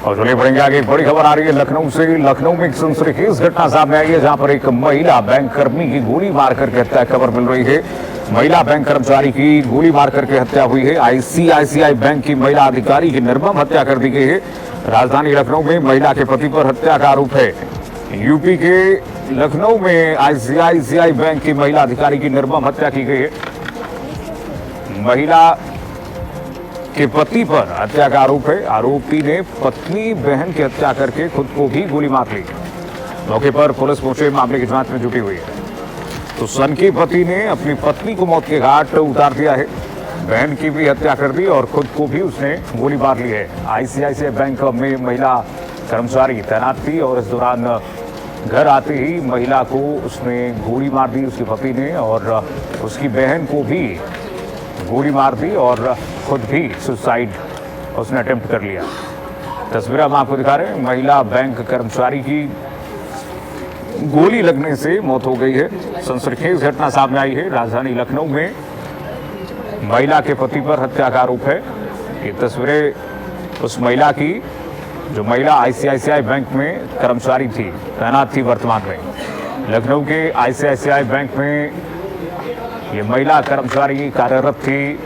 और चलिए बढ़ेंगे आगे। एक बड़ी खबर आ रही है लखनऊ से। लखनऊ में एक सनसनीखेज घटना सामने आई है, जहां पर एक महिला बैंक कर्मी की गोली मार करके हत्या की खबर मिल रही है। महिला बैंक कर्मचारी की गोली मार करके हत्या हुई है। आईसीआईसीआई बैंक की महिला अधिकारी की निर्मम हत्या कर दी गई है। राजधानी लखनऊ में महिला के पति पर हत्या का आरोप है। यूपी के लखनऊ में आईसीआईसीआई बैंक की महिला अधिकारी की निर्मम हत्या की गई है। महिला के पति पर हत्या का आरोप है। आरोपी ने पत्नी बहन की हत्या करके खुद को भी गोली मार ली। मौके पर पुलिस पहुंचे, मामले की जांच में जुटी हुई है। तो सनकी पति ने अपनी पत्नी को मौत के घाट उतार दिया है, बहन की भी हत्या कर दी और खुद को भी उसने गोली मार ली है। आईसीआईसीआई बैंक में महिला कर्मचारी तैनात थी और इस दौरान घर आते ही महिला को उसने गोली मार दी, उसके पति ने, और उसकी बहन को भी गोली मार दी और खुद भी सुसाइड उसने अटेम्प्ट कर लिया। तस्वीर हम आपको दिखा रहे हैं। महिला बैंक कर्मचारी की गोली लगने से मौत हो गई है। सनसनीखेज घटना सामने आई है। राजधानी लखनऊ में महिला के पति पर हत्या का आरोप है। ये तस्वीरें उस महिला की जो महिला आईसीआईसीआई बैंक में कर्मचारी थी, तैनात थी वर्तमान में। लखनऊ के आईसीआईसीआई बैंक में ये महिला कर्मचारी कार्यरत थी।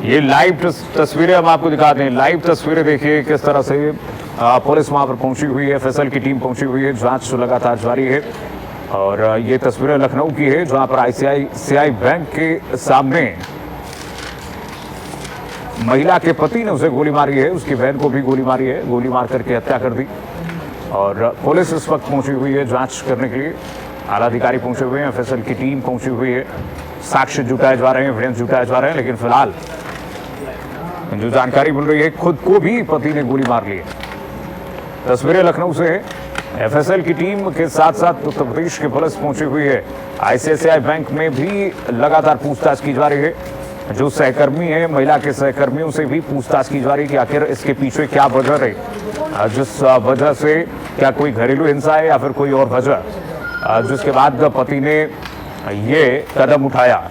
ये लाइव तस्वीरें हम आपको दिखाते हैं। लाइव तस्वीरें देखिए किस तरह से पुलिस वहां पर पहुंची हुई है, एफएसएल की टीम पहुंची हुई है, जांच लगातार जारी है। और ये तस्वीरें लखनऊ की है, जहां पर आईसीआईसीआई बैंक के सामने महिला के पति ने उसे गोली मारी है, उसकी बहन को भी गोली मारी है, गोली मार करके हत्या कर दी। और पुलिस इस वक्त पहुंची हुई है जांच करने के लिए। आला अधिकारी पहुंचे हुए हैं, एफएसएल की टीम पहुंची हुई है, साक्ष्य जुटाए जा रहे हैं, एविडेंस जुटाए जा रहे हैं। लेकिन फिलहाल जो जानकारी मिल रही है, खुद को भी पति ने गोली मार ली है। तस्वीरें लखनऊ से है। एफएसएल की टीम के साथ साथ उत्तर प्रदेश की पुलिस पहुंची हुई है। आईसीआईसीआई बैंक में भी लगातार पूछताछ की जा रही है। जो सहकर्मी है, महिला के सहकर्मियों से भी पूछताछ की जा रही है कि आखिर इसके पीछे क्या वजह रही, जिस वजह से क्या कोई घरेलू हिंसा है या फिर कोई और वजह, जिसके बाद पति ने ये कदम उठाया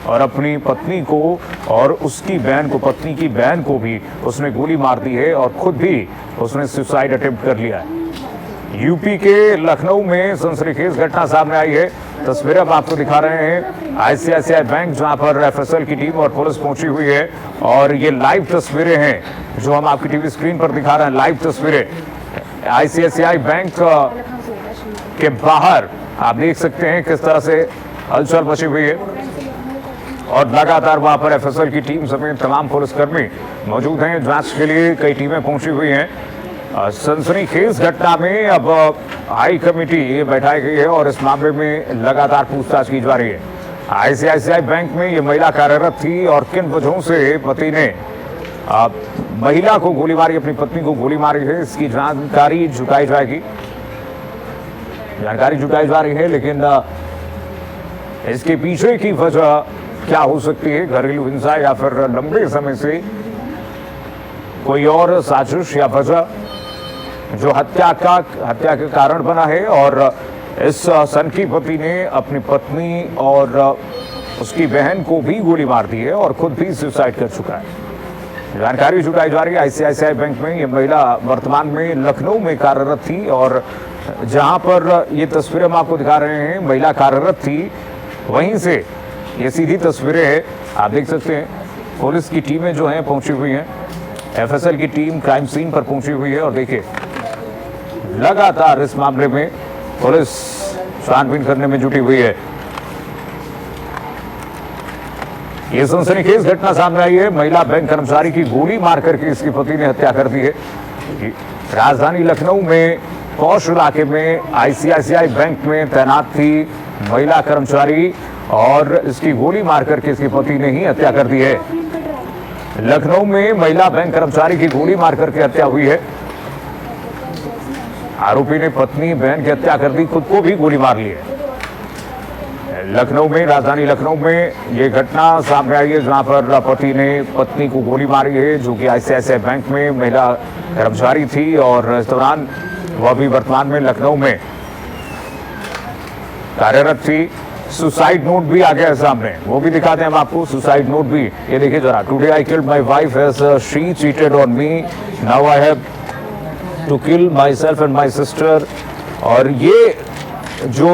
और अपनी पत्नी को और उसकी बहन को, पत्नी की बहन को भी उसने गोली मार दी है और खुद भी उसने सुसाइड अटेम्प्ट कर लिया है। यूपी के लखनऊ में सनसनीखेज घटना सामने आई है। तस्वीरें हम आपको दिखा रहे हैं। आईसीआईसीआई बैंक, जहां पर एफएसएल की टीम और पुलिस पहुंची हुई है। और ये लाइव तस्वीरें हैं जो हम आपकी टीवी स्क्रीन पर दिखा रहे हैं। लाइव तस्वीरें आईसीआईसीआई बैंक के बाहर आप देख सकते हैं किस तरह से हलचल मची हुई है। और लगातार वहां पर एफएसएल की टीम समेत तमाम पुलिसकर्मी मौजूद हैं। जांच के लिए कई टीमें पहुंची हुई हैं। सनसनीखेज घटना में अब हाई कमेटी बैठाई गई है और इस मामले में लगातार पूछताछ की जा रही है। आईसीआईसीआई बैंक में ये महिला कार्यरत थी और किन वजहों से पति ने महिला को गोली मारी, अपनी पत्नी को गोली मारी है, इसकी जानकारी जुटाई जाएगी। जानकारी जुटाई जा रही है, लेकिन इसके पीछे की वजह क्या हो सकती है, घरेलू हिंसा या फिर लंबे समय से कोई और साजिश या वजह जो हत्या के कारण बना है। और इस सनकी पति ने अपनी पत्नी और उसकी बहन को भी गोली मार दी है और खुद भी सुसाइड कर चुका है। जानकारी जुटाई जा रही है। आईसीआईसीआई बैंक में ये महिला वर्तमान में लखनऊ में कार्यरत थी और जहां पर ये तस्वीरें हम आपको दिखा रहे हैं, महिला कार्यरत थी, वहीं से ये सीधी तस्वीरें हैं। आप देख सकते हैं पुलिस की टीमें जो हैं पहुंची हुई हैं। एफएसएल की टीम क्राइम सीन पर पहुंची हुई है और देखिए लगातार इस मामले में पुलिस छानबीन करने में जुटी हुई है। ये सनसनीखेज घटना सामने आई है। महिला बैंक कर्मचारी की गोली मार करके इसकी पति ने हत्या कर दी है। राजधानी लखनऊ में पौष इलाके में आईसीआईसीआई बैंक में तैनात थी महिला कर्मचारी और इसकी गोली मार करके इसके पति ने ही हत्या कर दी है। लखनऊ में महिला बैंक कर्मचारी की गोली मार करके हत्या हुई है। आरोपी ने पत्नी बहन की हत्या कर दी, खुद को भी गोली मार ली है। लखनऊ में, राजधानी लखनऊ में ये घटना सामने आई है, जहां पर पति ने पत्नी को गोली मारी है, जो कि आईसीआईसीआई बैंक में महिला कर्मचारी थी और इस दौरान वह भी वर्तमान में लखनऊ में कार्यरत थी। सुसाइड नोट भी आ गया है सामने, वो भी दिखाते हैं हम आपको। सुसाइड नोट भी, ये देखिए जरा। Today I killed my wife as she cheated on me, now I have to kill myself and my sister. और ये जो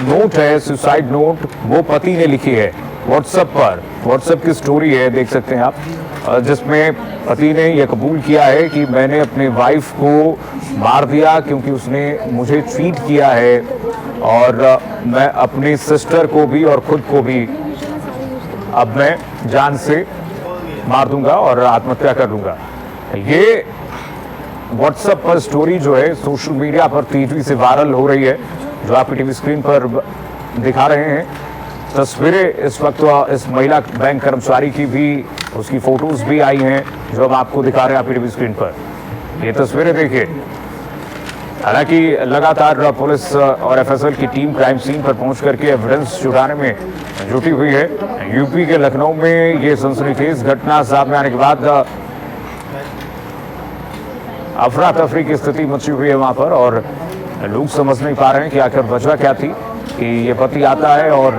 नोट है, सुसाइड नोट, वो पति ने लिखी है व्हाट्सएप पर। व्हाट्सएप की स्टोरी है, देख सकते हैं आप, जिसमें पति ने यह कबूल किया है कि मैंने अपने वाइफ को मार दिया क्योंकि उसने मुझे चीट किया है, और मैं अपनी सिस्टर को भी और खुद को भी अब मैं जान से मार दूंगा और आत्महत्या कर दूंगा। ये व्हाट्सएप पर स्टोरी जो है सोशल मीडिया पर तेजी से वायरल हो रही है, जो आपकी टीवी स्क्रीन पर दिखा रहे हैं। तस्वीरें इस वक्त इस महिला बैंक कर्मचारी की भी, उसकी फोटोज भी आई हैं, जो हम आपको दिखा रहे हैं आपकी टीवी स्क्रीन पर। ये तस्वीरें देखिए। हालांकि लगातार पुलिस और एफएसएल की टीम क्राइम सीन पर पहुंच करके एविडेंस जुटाने में जुटी हुई है। यूपी के लखनऊ में ये सनसनीखेज घटना सामने आने के बाद अफरा तफरी की स्थिति मची हुई है वहां पर, और लोग समझ नहीं पा रहे हैं कि आखिर वजह क्या थी कि ये पति आता है और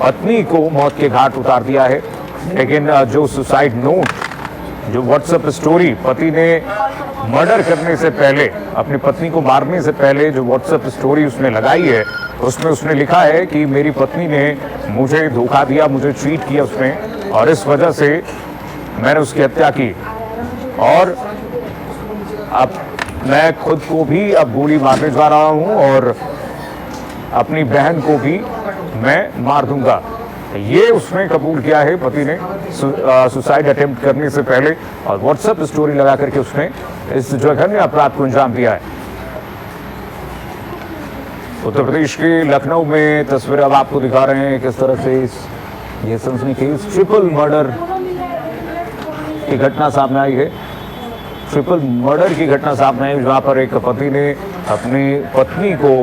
पत्नी को मौत के घाट उतार दिया है। लेकिन जो सुसाइड नोट, जो व्हाट्सएप स्टोरी पति ने मर्डर करने से पहले, अपनी पत्नी को मारने से पहले जो व्हाट्सएप स्टोरी उसने लगाई है, उसमें उसने लिखा है कि मेरी पत्नी ने मुझे धोखा दिया, मुझे चीट किया उसने, और इस वजह से मैंने उसकी हत्या की, और अब मैं खुद को भी अब गोली मारने जा रहा हूं और अपनी बहन को भी मैं मार दूंगा। ये उसने कबूल किया है पति ने सुसाइड अटेम्प्ट करने से पहले, और व्हाट्सएप स्टोरी लगा करके उसने इस जघन्य अपराध को अंजाम दिया है। उत्तर प्रदेश के लखनऊ में तस्वीर अब आपको दिखा रहे हैं किस तरह से ये सनसनीखेज ट्रिपल मर्डर की घटना सामने आई है। ट्रिपल मर्डर की घटना सामने आई, जहां पर एक पति ने अपनी पत्नी को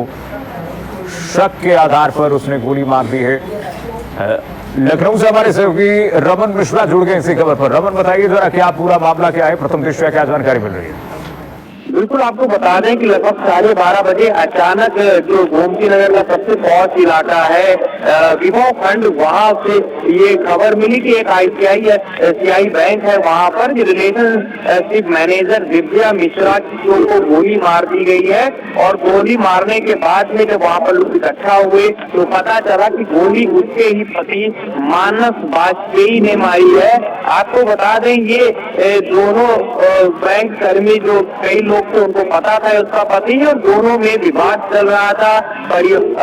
शक के आधार पर उसने गोली मार दी है। लखनऊ से हमारे सहयोगी रमन मिश्रा जुड़ गए इसी खबर पर। रमन, बताइए जरा क्या पूरा मामला क्या है, प्रथम दृष्टया क्या जानकारी मिल रही है? बिल्कुल, आपको बता दें कि लगभग 12:30 बजे अचानक जो गोमती नगर का सबसे पॉश इलाका है विभव खंड, वहां से ये खबर मिली कि एक आईसीआई बैंक है, वहां पर रिलेशनशिप मैनेजर दिव्या मिश्रा को गोली मार दी गई है। और गोली मारने के बाद में जब वहां पर लोग इकट्ठा हुए तो पता चला कि गोली उसके ही पति मानस वाजपेयी ने मारी है। आपको बता दें ये दोनों बैंक कर्मी, जो कई लोग थे उनको पता था उसका पति है, और दोनों में विवाद चल रहा था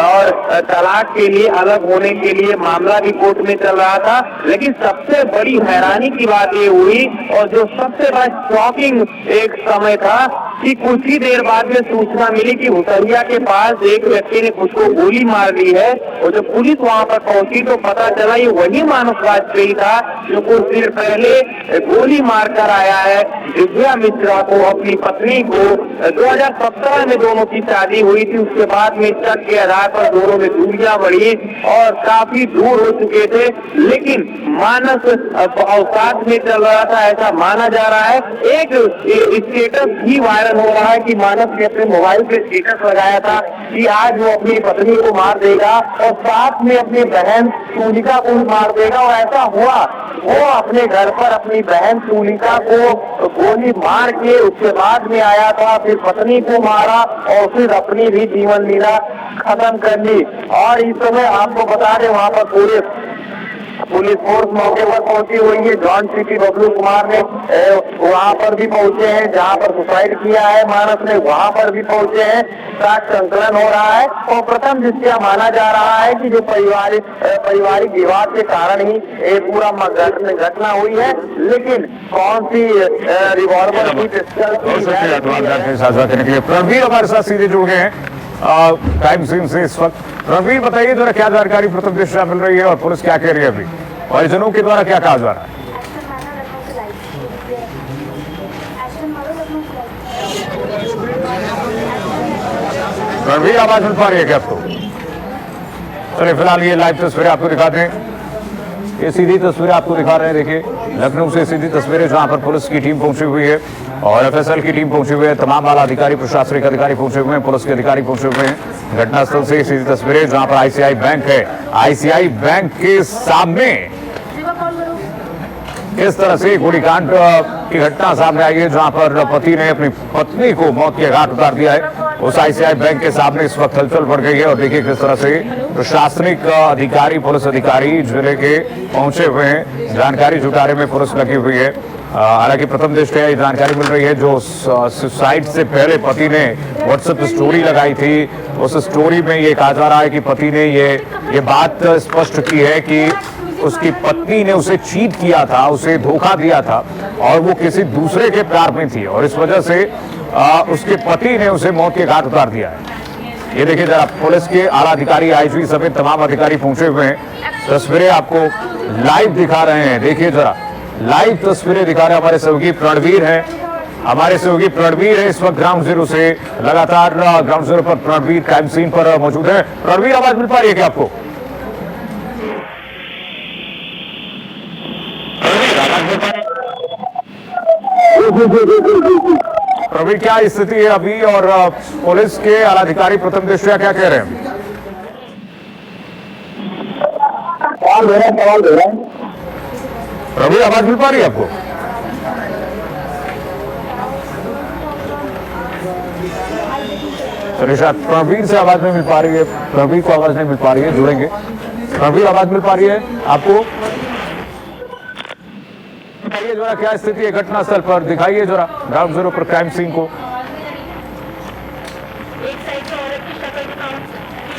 और तलाक के लिए, अलग होने के लिए मामला भी कोर्ट में चल रहा था। लेकिन सबसे बड़ी हैरानी की बात ये हुई, और जो सबसे बड़ा शॉकिंग एक समय था, कि कुछ ही देर बाद में सूचना मिली कि हुसैया के पास एक व्यक्ति ने उसको गोली मार दी है। और जब पुलिस वहां पर पहुंची तो पता चला ये वही मानस वाजपेयी था जो कुछ देर पहले गोली मारकर आया है दिव्या मिश्रा को, अपनी पत्नी को। 2017 में दोनों की शादी हुई थी। उसके बाद में शक के आधार पर दोनों में दूरियां बढ़ी और काफी दूर हो चुके थे, लेकिन मानस अवकाश में चल रहा था, ऐसा माना जा रहा है। एक स्टेटस भी वायरल हो रहा है कि मानस ने अपने मोबाइल पे स्टेटस लगाया था कि आज वो अपनी पत्नी को मार देगा और साथ में अपनी बहन तुलिका को मार देगा। और ऐसा हुआ, वो अपने घर पर अपनी बहन तुलिका को गोली मार के उसके बाद में आया था, फिर पत्नी को मारा और फिर अपनी भी जीवन लीला खत्म कर ली। और इस समय आपको बता दें वहाँ पर पुलिस फोर्स मौके पर पहुंची हुई है। जॉन सिटी बबलू कुमार ने वहां पर भी पहुंचे हैं, जहां पर सुसाइड किया है मानस ने, वहां पर भी पहुंचे हैं। साक्ष्य संकलन हो रहा है और प्रथम दृष्टया माना जा रहा है कि जो पारिवारिक विवाद के कारण ही ये पूरा घटना हुई है। लेकिन कौन सी रिवॉल्वर की पिस्टल साझा करने के लिए प्रवीण हमारे साथ सीधे जुड़ गए हैं क्राइम सीन से इस वक्त। रणवीर, बताइए जरा क्या जानकारी प्रथम दृष्टया मिल रही है और पुलिस क्या कह रही है, अभी परिजनों के द्वारा क्या कहा जा रहा है? रणवीर, आवाज मिल पा रही है क्या आपको? चलिए फिलहाल ये लाइव तस्वीरें आपको दिखाते हैं। ये सीधी तस्वीरें आपको दिखा रहे हैं, देखिए लखनऊ से सीधी तस्वीरें जहां पर पुलिस की टीम पहुंची हुई है और एफएसएल की टीम पहुंची हुई है। तमाम आला अधिकारी, प्रशासनिक अधिकारी पहुंचे हुए हैं, पुलिस के अधिकारी पहुंचे हुए हैं। घटनास्थल से सीधी तस्वीरें जहां पर आईसीआई बैंक है, आईसीआई बैंक के सामने किस तरह से गोलीकांड की घटना सामने आई है, जहां पर पति ने अपनी पत्नी को मौत के घाट उतार दिया है। उस आईसीआई बैंक के सामने इस वक्त हलचल बढ़ गई है और देखिए किस तरह से प्रशासनिक अधिकारी, पुलिस अधिकारी जिले के पहुंचे हुए हैं, जानकारी जुटाने में पुलिस लगी हुई है। हालांकि प्रथम दृष्टया ये जानकारी मिल रही है जो सुसाइड से पहले पति ने व्हाट्सएप स्टोरी लगाई थी, उस स्टोरी में ये कहा जा रहा है कि पति ने ये बात स्पष्ट की है कि उसकी पत्नी ने उसे चीट किया था, उसे धोखा दिया था और वो किसी दूसरे के प्यार में थी और इस वजह से उसके पति ने उसे मौत के घाट उतार दिया है। ये देखिए जरा, पुलिस के आला अधिकारी, आईजी समेत तमाम अधिकारी पहुंचे हुए हैं। तस्वीरें आपको लाइव दिखा रहे हैं, देखिए जरा, लाइव तस्वीरें दिखा रहे हैं। हमारे सहयोगी प्रणवीर हैं, हमारे सहयोगी प्रणवीर है इस वक्त ग्राउंड जीरो से, लगातार ग्राउंड जीरो पर प्रणवीर क्राइम सीन पर मौजूद है। प्रणवीर, आवाज मिल पा रही है क्या आपको? प्रवीण, क्या स्थिति है अभी और पुलिस के आला अधिकारी प्रथम दृष्टया क्या कह रहे हैं? सवाल दे रहा है। प्रवीण, आवाज मिल पा रही है आपको? चलिए, शायद प्रवीण से आवाज नहीं मिल पा रही है, प्रवीण को आवाज नहीं मिल पा रही है, जुड़ेंगे। प्रवीण, आवाज मिल पा रही है आपको? दिखाइए जरा क्या स्थिति है घटनास्थल पर, दिखाइए जरा ग्राउंड जीरो पर क्राइम सीन को।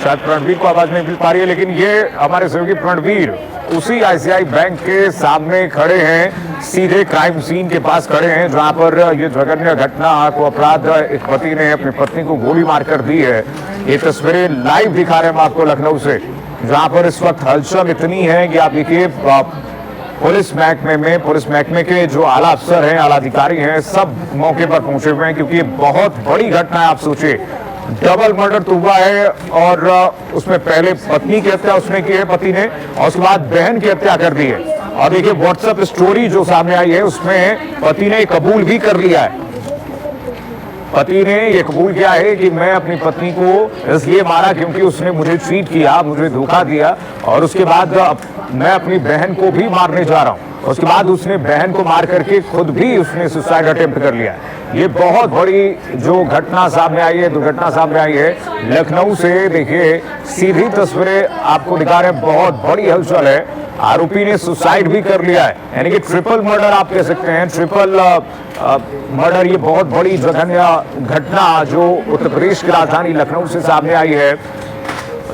शायद प्रणवीर को आवाज नहीं मिल पा रही है, लेकिन ये हमारे सहयोगी प्रणवीर उसी आईसीआई बैंक के सामने खड़े हैं, सीधे क्राइम सीन के पास खड़े हैं जहां पर ये जघन्य घटना को अपराध एक पति ने अपनी पत्नी को गोली मारकर दी है। ये तस्वीरें लाइव दिखा रहे हैं हम आपको लखनऊ से, जहां पर इस वक्त हलचल इतनी है कि आप देखिए पुलिस महकमे के जो आला अफसर हैं, आला अधिकारी हैं, सब मौके पर पहुंचे हुए हैं क्योंकि ये बहुत बड़ी घटना है। आप सोचिए, डबल मर्डर तो हुआ है और उसमें पहले पत्नी की हत्या उसने की है पति ने, और उसके बाद बहन की हत्या कर दी है। और देखिए व्हाट्सएप स्टोरी जो सामने आई है उसमें पति ने कबूल भी कर लिया है, पति ने ये कबूल किया है कि मैं अपनी पत्नी को इसलिए मारा क्योंकि उसने मुझे चीट किया, मुझे धोखा दिया और उसके बाद मैं अपनी बहन को भी मारने जा रहा हूं। उसके बाद उसने बहन को मार करके खुद भी उसने सुसाइड अटेम्प्ट कर लिया। ये बहुत बड़ी जो घटना सामने आई है, दुर्घटना सामने आई है लखनऊ से। देखिए सीधी तस्वीरें आपको दिखा रहे हैं, बहुत बड़ी हलचल है। आरोपी ने सुसाइड भी कर लिया है, यानी कि ट्रिपल मर्डर आप कह सकते हैं, ट्रिपल मर्डर। ये बहुत बड़ी जघन्य घटना जो उत्तर प्रदेश की राजधानी लखनऊ से सामने आई है।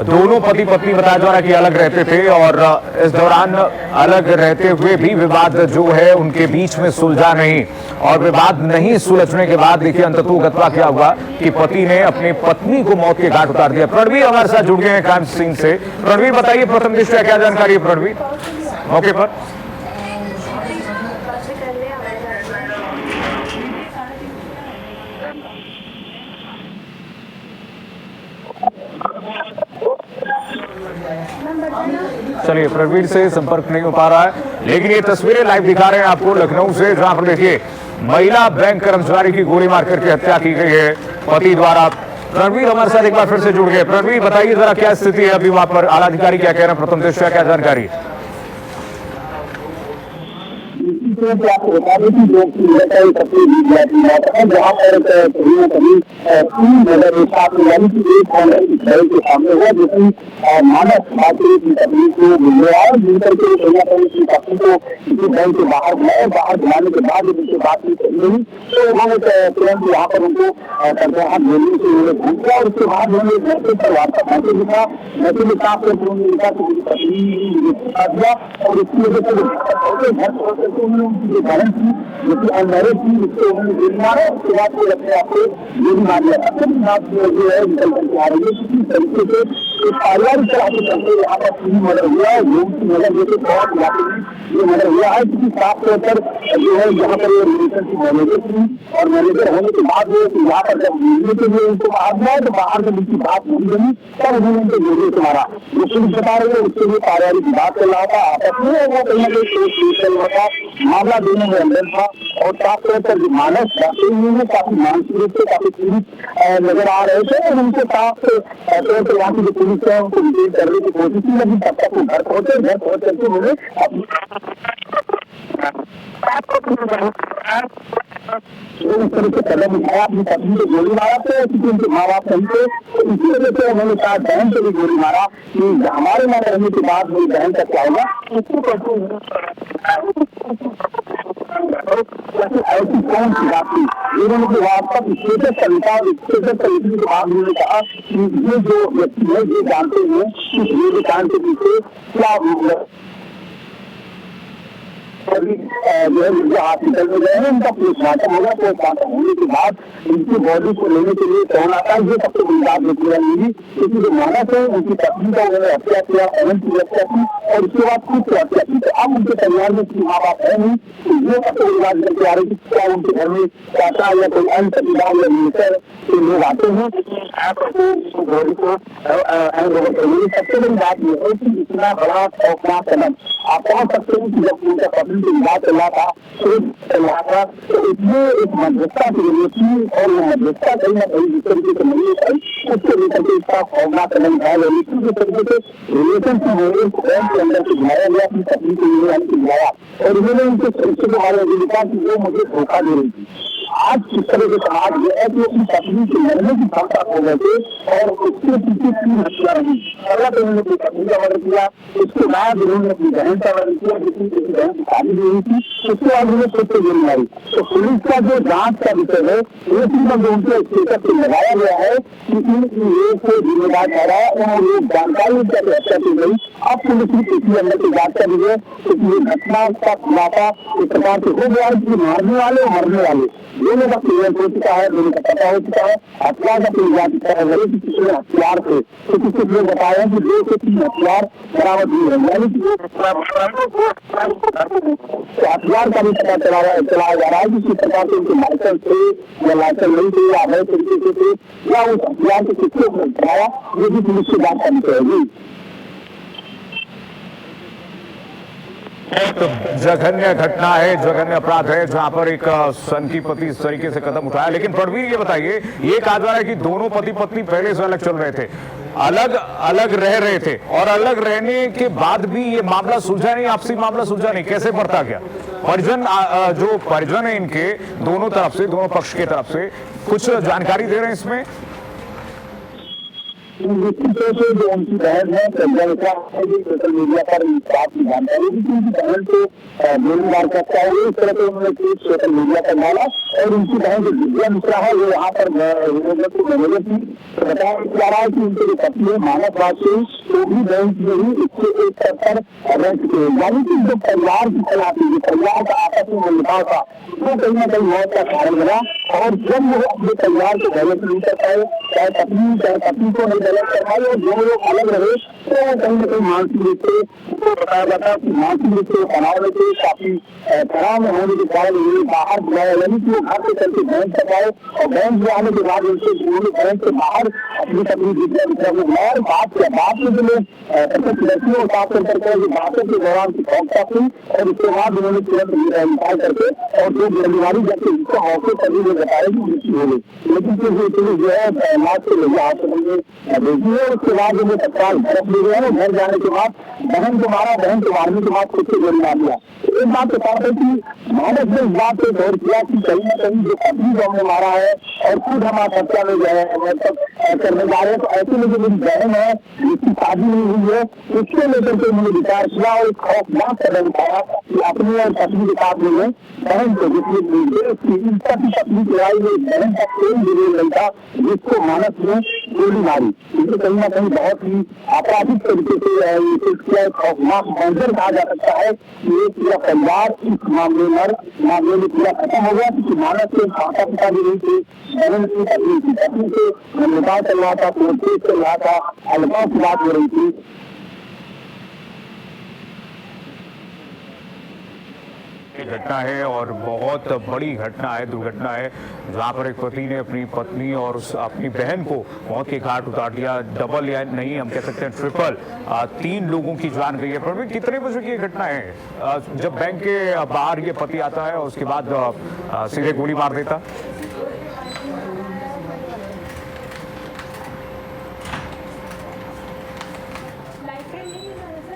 दोनों पति पत्नी बताया जा रहा है कि अलग रहते थे और इस दौरान अलग रहते हुए भी विवाद जो है उनके बीच में सुलझा नहीं, और विवाद नहीं सुलझने के बाद देखिए अंततोगत्वा क्या हुआ कि पति ने अपनी पत्नी को मौत के घाट उतार दिया। प्रणवीर हमारे साथ जुड़ गए हैं क्राइम सीन से। प्रणवीर बताइए प्रथम दृष्टया क्या जानकारी है प्रणवीर मौके पर? चलिए, प्रवीण से संपर्क नहीं हो पा रहा है, लेकिन ये तस्वीरें लाइव दिखा रहे हैं आपको लखनऊ से, जहां पर देखिए महिला बैंक कर्मचारी की गोली मार करके हत्या की गई है पति द्वारा। प्रणवीर हमारे साथ एक बार फिर से जुड़ गए। प्रणवीर बताइए जरा क्या स्थिति है अभी वहां पर, आला अधिकारी क्या कह रहे हैं, प्रथम दृष्टया क्या जानकारी है? आपको बता दें कि जो जहाँ पर कभी न कभी 3 मर्डर एक साथ में, यानी कि एक मर्डर घर के सामने हुआ जिसमें मानस मातृ की तकलीफ को मिलने आया, जिनकर के कहीं न कहीं पत्नी को किसी बैंक के बाहर बुलाया, बाहर बुलाने के बाद उनसे बातचीत नहीं तो उन्होंने तुरंत यहाँ पर उनको हाथ बोलने से उन्होंने भूल किया, और उसके बाद उन्होंने घर पर वापस मैसेज लिखा, मैसेज लिखा फिर उन्होंने लिखा कि मेरी पत्नी मुझे धोखा दिया, और उसकी वजह से घर छोड़कर उन्होंने उनकी जो बहन थी जो कि अनमैरिड थी उसको उन्होंने गोली मारा, उसके बाद फिर अपने आप को गोली मार लिया। जो है निकल करके आ रही है किसी तरीके से पारिवारिक तरह के चलते यहाँ पर तीन मर्डर हुआ है। गोमती नगर जैसे बहुत इलाके में ये मर्डर हुआ है, क्योंकि साफ तौर पर जो है यहाँ पर ये रिलेशनशिप मैनेजर थी और मैनेजर होने के बाद यहाँ पर जब मिलने के लिए उनको बाहर गया तो बाहर से उनकी बात नहीं बनी, तब उन्होंने उनके गोली से मारा। जो पुलिस बता रही है उसके लिए पारिवारिक विवाद चल रहा था आपस में, वो कहीं ना कहीं चल रहा था, मामला दोनों में अंदर था। और साफ तौर पर जो मानस काफी मानसिक रूप से काफी पीड़ित नजर आ रहे थे और उनके साथ तौर पर यहाँ की जो पुलिस है उनको डिटेन करने की कोशिश की, लेकिन तब तक वो घर पहुंच करके उन्होंने इस तरह से कदम उठाया, अपनी पत्नी को गोली मारा थे क्योंकि उनके माँ बाप नहीं थे, तो इसी वजह से उन्होंने कहा बहन से भी गोली मारा कि हमारे न रहने के बाद मेरी बहन का क्या होगा। ऐसी कौन सी बात थी, इन्होंने वास्तव स्टेटस कविता स्टेटस लिखने के बाद उन्होंने कहा कि ये जो व्यक्ति है ये जानते हैं कि ये कांड के पीछे क्या जो है मुझे हॉस्पिटल में गए हैं, उनका पोस्टमार्टम होगा। पोस्टमार्टम होने के बाद उनकी बॉडी को लेने के लिए कौन आता है, ये सबसे बड़ी बात होती रहेगी, क्योंकि जो मानस है उनकी पत्नी का उन्होंने हत्या किया, बहन की हत्या की और उसके बाद खुद की हत्या की। तो अब उनके परिवार में किसी माँ बाप है नहीं, तो ये सबसे बड़ी बात करके आ रही है। क्या उनके घर में चाचा या कोई अन्य परिवार या मिलकर के लोग आते हैं बॉडी को सबसे बड़ी बात ये है कि इतना बड़ा खौफनाक कदम आप पहुंच सकते हैं कि जब उनका पत्नी से विवाद चल रहा था तो इसमें एक मध्यस्थता की जरूरत थी और वो मध्यस्थता कहीं ना कहीं जिस तरीके से नहीं है उसको लेकर के इसका खौफनाक कदम उठाया गया। जिस तरीके से रिलेशन के अंदर से बुलाया गया, अपनी पत्नी को बुलाया और उन्होंने उनके सुरक्षा के बारे में लिखा कि वो मुझे धोखा दे रही थी। आज किस तरह के समाज जो है कि अपनी पत्नी से लड़ने की क्षमता खो गए थे और उसके पीछे तीन हत्या रही। पहला तो उन्होंने अपनी पत्नी का मर्डर किया, उसके बाद उन्होंने अपनी बहन का मर्डर किया जिसकी बहन की शादी भी हुई थी, उसके बाद उन्होंने खुद से गोली मारी। तो पुलिस का जो जांच का विषय है ये चीज उनके स्टेटस पे लगाया गया है कि ये जिम्मेदार ठहरा है और ये जानकारी जब हत्या की गई। अब पुलिस ने पिछले अंदर की जांच कर दी है क्योंकि ये घटना का खुलासा इस प्रकार से हो गया है कि मारने वाले और मरने वाले दोनों का क्लियर हो चुका है, दोनों का पता हो चुका है। हथियार का क्लियर जा चुका है कि किसी हथियार से तो किसी ने बताया कि 2 से 3 हथियार बरामद हुए हैं, यानी कि हथियार का भी पता चलाया जा रहा है कि किस प्रकार से उनके लाइसेंस थे या लाइसेंस नहीं थे या अवैध तरीके से थे या उस हथियार के किसको बताया, ये भी पुलिस से बात करनी चाहिए। जघन्य घटना है, जघन्य अपराध है जहां पर एक सनकीपति इस तरीके से कदम उठाया। लेकिन रणवीर ये बताइए, ये कहा जा रहा है कि दोनों पति पत्नी पहले से अलग चल रहे थे, अलग अलग रह रहे थे और अलग रहने के बाद भी ये मामला सुलझा नहीं, आपसी मामला सुलझा नहीं, कैसे बढ़ता गया? परिजन जो परिजन है इनके दोनों तरफ से, दोनों पक्ष की तरफ से कुछ जानकारी दे रहे हैं इसमें? निश्चित तौर से जो उनकी बहन है सोशल मीडिया पर इस बात की जानकारी दी कि उनकी बहन को गोली मार सकता है, इस तरह से उन्होंने ट्वीट सोशल मीडिया पर डाला और उनकी बहन जो दिव्या मिश्रा है वो यहाँ पर थी। तो बताया जा रहा है कि उनके जो पति है मानस वाजपेयी तो भी बैंक में ही इससे एक स्तर पर रह चुके हैं, यानी कि जो परिवार की खिलाफी जो परिवार का आपस में मनमुटाव था वो कहीं ना कहीं मौत का कारण बना। और जब वो अपने परिवार को डेवलप नहीं कर पाए, चाहे पत्नी को नहीं डेवलप कर पाए और जो लोग अलग रहे तो कहीं ना कहीं मानसिक रूप से बताया जाता है कि मानसिक रूप से तनाव में थे, काफी तनाव में होने के कारण उन्हें बाहर बुलाया, यानी कि वो घर से चलते बैंक तक आए और बैंक में आने के बाद उनसे उन्होंने बैंक से बाहर अपनी पत्नी विद्या मिश्रा को बुलाया और बात किया। बात में जो लोग प्रत्यक्ष और साफ करके बातों के दौरान की खौफता थी और उसके बाद उन्होंने तुरंत निकाल करके और जो बीमारी जबकि जिसको मौके पर भी बताया कि मृत्यु हो गई, लेकिन फिर पुलिस जो है इलाज के लिए हॉस्पिटल में भेजी है। उसके बाद जो तत्काल घर ले गए, घर जाने के बाद बहन को मारा, बहन को मारने के बाद खुद से गोली मार दिया। एक बात तो साफ है कि मानस ने इस बात पे गौर किया कि कहीं ना कहीं जो पत्नी को हमने मारा है और खुद हम आत्महत्या में गए करने जा रहे हैं, तो ऐसे में जो मेरी बहन है जिसकी शादी नहीं हुई है उसको लेकर के उन्होंने विचार किया और खौफनाक कदम उठाया कि अपनी और पत्नी के साथ में बहन को जिसकी पत्नी चलाई हुई बहन का प्रेम जरूर नहीं था जिसको मानस ने गोली मारी। इसे कहीं ना कहीं बहुत ही आपराधिक तरीके से इसका एक खौफनाक मंजर कहा जा सकता है कि ये पूरा परिवार इस मामले में पूरा खत्म हो गया, क्योंकि मानव के माता पिता भी नहीं थे, बहन की पत्नी से निकाह चल रहा था, कोर्ट चल रहा था, अलगाव की बात हो रही थी। घटना है और बहुत बड़ी घटना है, दुर्घटना है, जहां पर एक पति ने अपनी पत्नी और अपनी बहन को मौत के घाट उतार दिया। डबल या नहीं, हम कह सकते हैं ट्रिपल, 3 लोगों की जान गई है। प्रवीण, कितने बजे की ये घटना है जब बैंक के बाहर ये पति आता है और उसके बाद सीधे गोली मार देता?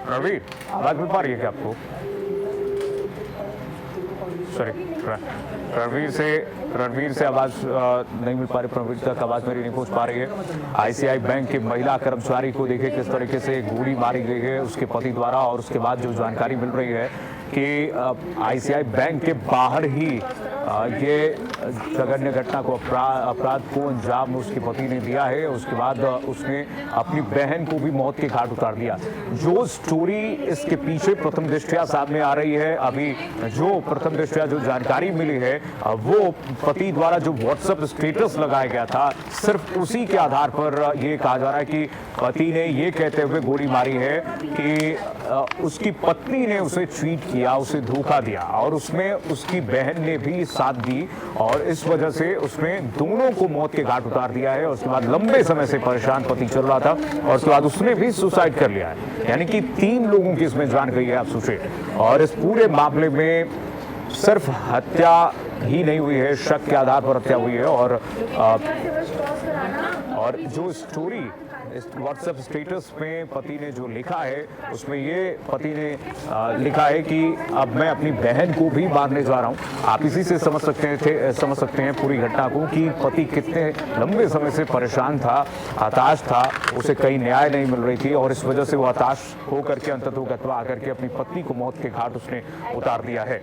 प्रवीण, आवाज मिल पा रही है क्या आपको? सॉरी, रणवीर से आवाज नहीं मिल पा रही, प्रवीण तक आवाज मेरी नहीं पहुंच पा रही है। आईसीआई बैंक के महिला कर्मचारी को देखिए किस तरीके से गोली मारी गई है उसके पति द्वारा, और उसके बाद जो जानकारी मिल रही है कि आईसीआई बैंक के बाहर ही ये जघन्य घटना को अपराध को अंजाम उसके पति ने दिया है। उसके बाद उसने अपनी बहन को भी मौत के घाट उतार दिया। जो स्टोरी इसके पीछे प्रथम दृष्टया सामने आ रही है, अभी जो प्रथम दृष्टया जो जानकारी मिली है, वो पति द्वारा जो व्हाट्सएप स्टेटस लगाया गया था, सिर्फ उसी के आधार पर ये कहा जा रहा है कि पति ने ये कहते हुए गोली मारी है कि उसकी पत्नी ने उसे चीट किया, उसे धोखा दिया, और उसमें उसकी बहन ने भी साथ दी, और इस वजह से उसने दोनों को मौत के घाट उतार दिया है। उसके बाद लंबे समय से परेशान पति चल रहा था और उसके बाद उसने भी सुसाइड कर लिया है। यानी कि 3 लोगों की इसमें जान गई है, आप सोचिए। और इस पूरे मामले में सिर्फ हत्या ही नहीं हुई है, शक के आधार पर हत्या हुई है। और जो स्टोरी इस व्हाट्सएप स्टेटस में पति ने जो लिखा है, उसमें ये पति ने लिखा है कि अब मैं अपनी बहन को भी मारने जा रहा हूं। आप इसी से समझ सकते हैं पूरी घटना को कि पति कितने लंबे समय से परेशान था, हताश था, उसे कहीं न्याय नहीं मिल रही थी, और इस वजह से वो हताश होकर के अंततः आकर के अपनी पत्नी को मौत के घाट उसने उतार दिया है।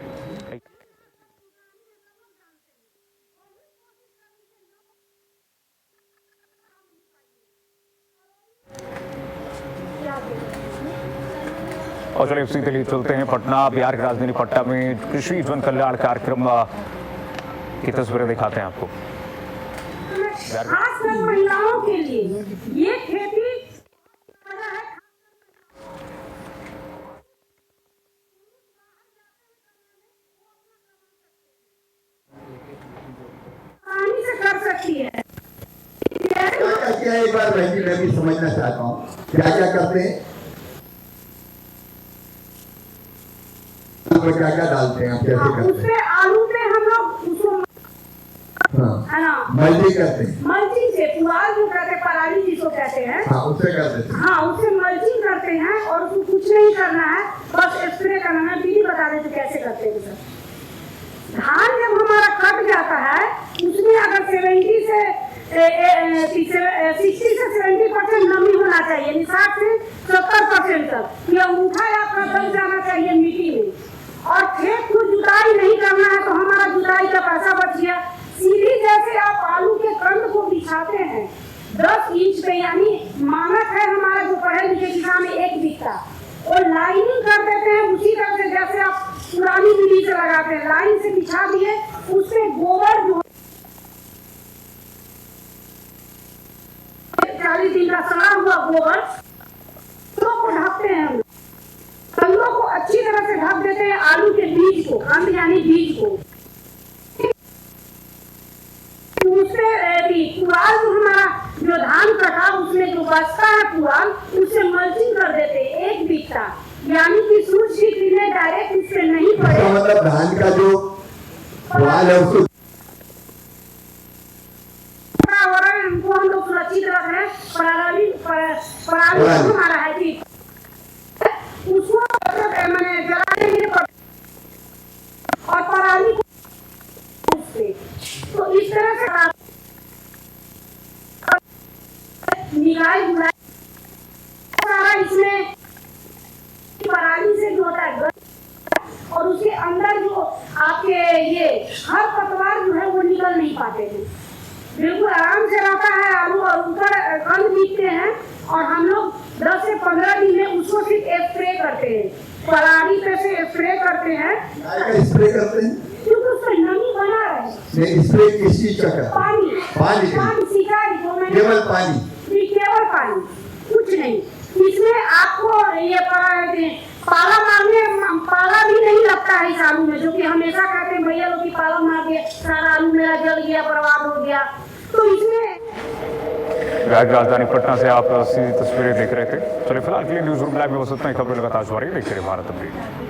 और चलिए सीधे लिए चलते हैं पटना। बिहार की राजधानी पटना में कृषि जन कल्याण कार्यक्रम की तस्वीरें दिखाते हैं आपको। खासकर महिलाओं के लिए ये खेती आसानी से कर सकती है। क्या एक बार मैं भी समझना चाहता हूँ क्या क्या करते हैं, क्या क्या डालते हैं, कैसे करते हैं? उससे आलू पे हम लोग उसको है ना मल्चिंग करते हैं। मल्चिंग से पुआल जो कहते हैं, पराली जिसको कहते हैं, हाँ उससे कर देते हैं। हाँ उससे मल्चिंग करते हैं, और उसको कुछ नहीं करना है, बस स्प्रे करना है। दीदी बता देते कैसे करते हैं सर। धान जब हमारा कट जाता है, उसमें अगर 60 से 70% नमी होना चाहिए, 60 से 70% तक यह अंगूठा आपका दब जाना चाहिए मिट्टी में। और खेत को जुताई नहीं करना है, तो हमारा जुताई का पैसा बच गया। सीधी जैसे आप आलू के कंद को बिछाते हैं 10 इंच पे, यानी मानक है हमारा जो पढ़े लिखे किसान 1 बिघा, और लाइनिंग कर देते हैं उसी तरह से जैसे आप पुरानी विधि से लगाते हैं। लाइन से बिछा दिए, उससे गोबर जो 40 दिन का सड़ा हुआ गोबर को ढकते हैं, हम कंदों को अच्छी तरह से ढक देते हैं। आलू के बीज को, कंद यानी बीज को, उससे पुआल जो हमारा जो धान कटा उसमें जो बचता है पुआल, उससे मल्चिंग कर देते हैं 1 बिघा, यानी कि सूरज की किरणें डायरेक्ट इससे नहीं पड़े। मतलब धान का जो पुआल है उसको हमको हम लोग सुरक्षित रख रहे हैं। पराली हमारा है कि उसको मैंने जला देंगे और पराली को उससे, तो इस तरह से निकाय बुलाई सारा इसमें पराली से जो होता है, और उसके अंदर जो आपके ये खरपतवार जो है वो निकल नहीं पाते हैं। बिल्कुल आराम से रहता है आलू, और ऊपर कंद बीतते हैं, और हम लोग 10 से 15 दिन में उसको सिर्फ स्प्रे करते हैं, पराली पे से स्प्रे करते हैं। गाय का स्प्रे करते हैं क्योंकि उसमें नमी बना रहे। स्प्रे किस चीज का करते हैं? पानी पानी सिंचाई, केवल पानी, केवल पानी, कुछ नहीं। इसमें आपको ये पाला भी नहीं लगता है इस आलू में, जो कि हमेशा कहते हैं भैया लोग की पाला मार दिया, सारा आलू मेरा जल गया, बर्बाद हो गया। तो इसमें राजधानी पटना से आप सीधी तस्वीरें देख रहे थे। चलिए फिलहाल के लिए न्यूज रूम लाइव में बस इतना ही। खबरें लगातार जारी, देखते रहिए भारत अपडेट।